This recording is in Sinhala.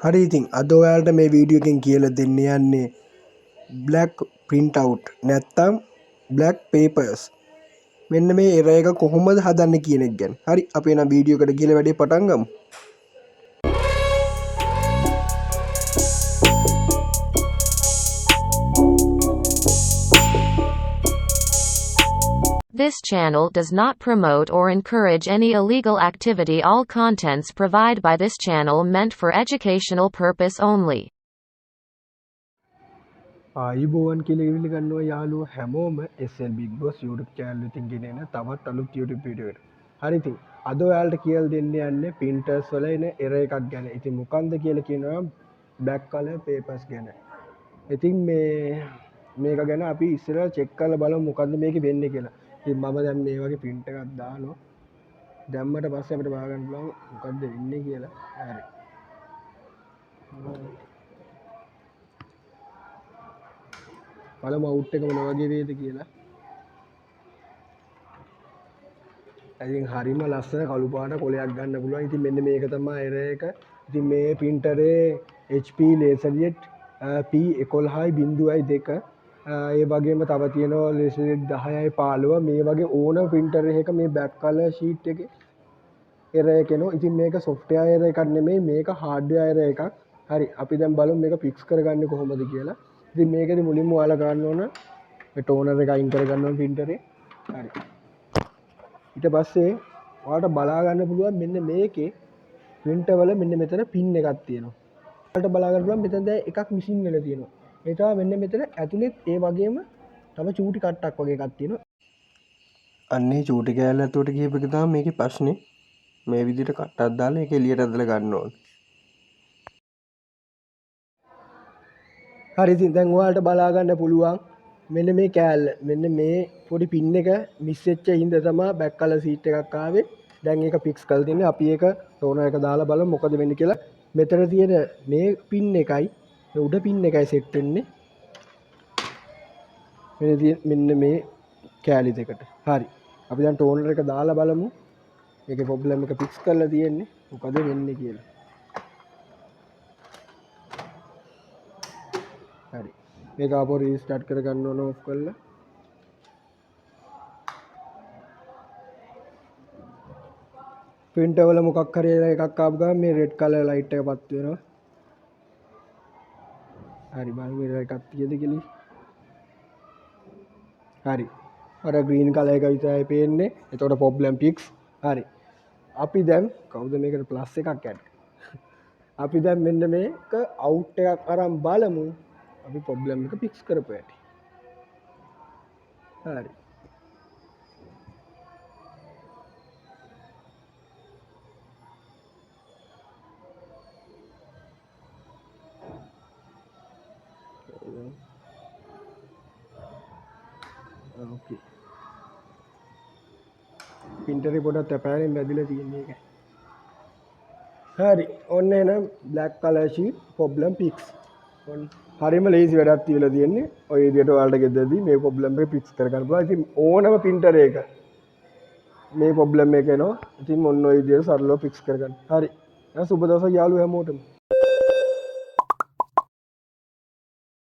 හරි ඉතින් අද ඔයාලට මේ වීඩියෝ එකෙන් කියලා දෙන්න යන්නේ black print out නැත්තම් black papers මෙන්න මේ එරර් එක කොහොමද හදන්නේ කියන එක ගැන. හරි අපි එන වීඩියෝ එකට ගිහලා වැඩේ පටන් ගමු. This channel does not promote or encourage any illegal activity. All contents provided by this channel meant for educational purpose only. ආයිබෝවන් කියලා ඉවිල ගන්නවා යාළුවෝ හැමෝම SL Big Boss YouTube channel එකෙන් ගෙනෙන තවත් අලුත් YouTube වීඩියෝ එකකට. හරි ඉතින් අද ඔයාලට කියලා දෙන්න යන්නේ printers වල එන error එකක් ගැන. ඉතින් මොකන්ද කියලා කියනවා black color papers ගැන. ඉතින් මේක ගැන අපි ඉස්සෙල්ලා check කරලා බලමු මොකද්ද මේකේ වෙන්නේ කියලා. ඉතින් මම දැන් මේ වගේ print එකක් දානවා. දැම්මට පස්සේ අපිට බලන්න පුළුවන් මොකද්ද වෙන්නේ කියලා. හරි. බලමු අවුට් එක මොන වගේ වේද කියලා. ඉතින් හරිම ලස්සන කළු පාට කොලයක් ගන්න පුළුවන්. ඉතින් මෙන්න මේක තමයි error එක. ඉතින් මේ printerේ HP Laserjet P1102 ඒ වගේම තව තියෙනවා Laserjet 10යි 15 මේ වගේ ඕන printer එකක මේ black color sheet එකේ error එක එනවා. ඉතින් මේක software error එකක් නෙමෙයි මේක hardware error එකක්. හරි අපි දැන් බලමු මේක fix කරගන්නේ කොහොමද කියලා. ඉතින් මේකෙදි මුලින්ම ඔයාලා ගන්න ඕන මේ ටෝනර් එක අයින් කරගන්න ඕන printer එකේ. හරි. ඊට පස්සේ ඔයාලට බලා ගන්න පුළුවන් මෙන්න මේකේ printer වල මෙන්න මෙතන pin එකක් තියෙනවා. ඔයාලට බලා ගන්න පුළුවන් මෙතන දැන් එකක් missing වෙලා තියෙනවා. ඒ තමයි මෙන්න මෙතන ඇතුළෙත් ඒ වගේම තව චූටි කට්ටක් වගේ එකක් තියෙනවා. අන්නේ චූටි කෑල්ල ඇතුළට ගියප එක තමයි මේකේ ප්‍රශ්නේ. මේ විදිහට කට්ටක් දාලා ඒක එළියට ඇදලා ගන්න ඕන. හරි ඉතින් දැන් ඔයාලට බලා ගන්න පුළුවන් මෙන්න මේ කෑල්ල මෙන්න මේ පොඩි පින් එක මිස් වෙච්ච හින්දා තමයි බෑක් කලර් සීට් එකක් ආවේ. දැන් ඒක ෆික්ස් කරලා තින්නේ. අපි ඒක ටෝනර් එක දාලා බලමු මොකද වෙන්නේ කියලා. මෙතන තියෙන මේ පින් එකයි මේ උඩ පින් එකයි සෙට් වෙන්නේ. මෙන්න මේ කෑලි දෙකට. හරි. අපි දැන් ටෝනර් එක දාලා බලමු. මේකේ ප්‍රොබ්ලම් එක ෆික්ස් කරලා තියෙන්නේ. මොකද වෙන්නේ කියලා. හරි මේක ආපහු රීස්ටාර්ට් කරගන්න ඕන ඔෆ් කරලා. printer වල මොකක් හරි එකක් ආපු ගමන් මේ රෙඩ් කලර් ලයිට් එක පත් වෙනවා. හරි බලමු මේක එකක් තියෙද කියලා. හරි අර ග්‍රීන් කලර් එක විතරයි පේන්නේ. එතකොට ප්‍රොබ්ලම් ෆික්ස්. හරි අපි දැන් කවුද මේකට ප්ලස් එකක් ඇඩ් අපි දැන් මෙන්න මේක අවුට් එකක් අරන් බලමු. අපි ප්‍රොබ්ලම් එක ෆික්ස් කරපු ඇති. හරි. ඕකේ. printer එක පොඩක් තැපෑරෙන් බැදිලා තියෙන එක. හරි. ඔන්න එන black color sheet problem fix. හරිම ලේසි වැඩක් තියලා තියෙන්නේ. ඔය විදිහට ඔයාලට ගෙදරදී මේ ප්‍රොබ්ලම් එක ෆික්ස් කරගන්න පුළුවන්. ඉතින් ඕනම printer එකක මේ ප්‍රොබ්ලම් එක එනවා. ඉතින් මොන ඔය විදිහට සරලව ෆික්ස් කරගන්න. හරි. දැන් සුබ දවසක් යාළුවෝ හැමෝටම.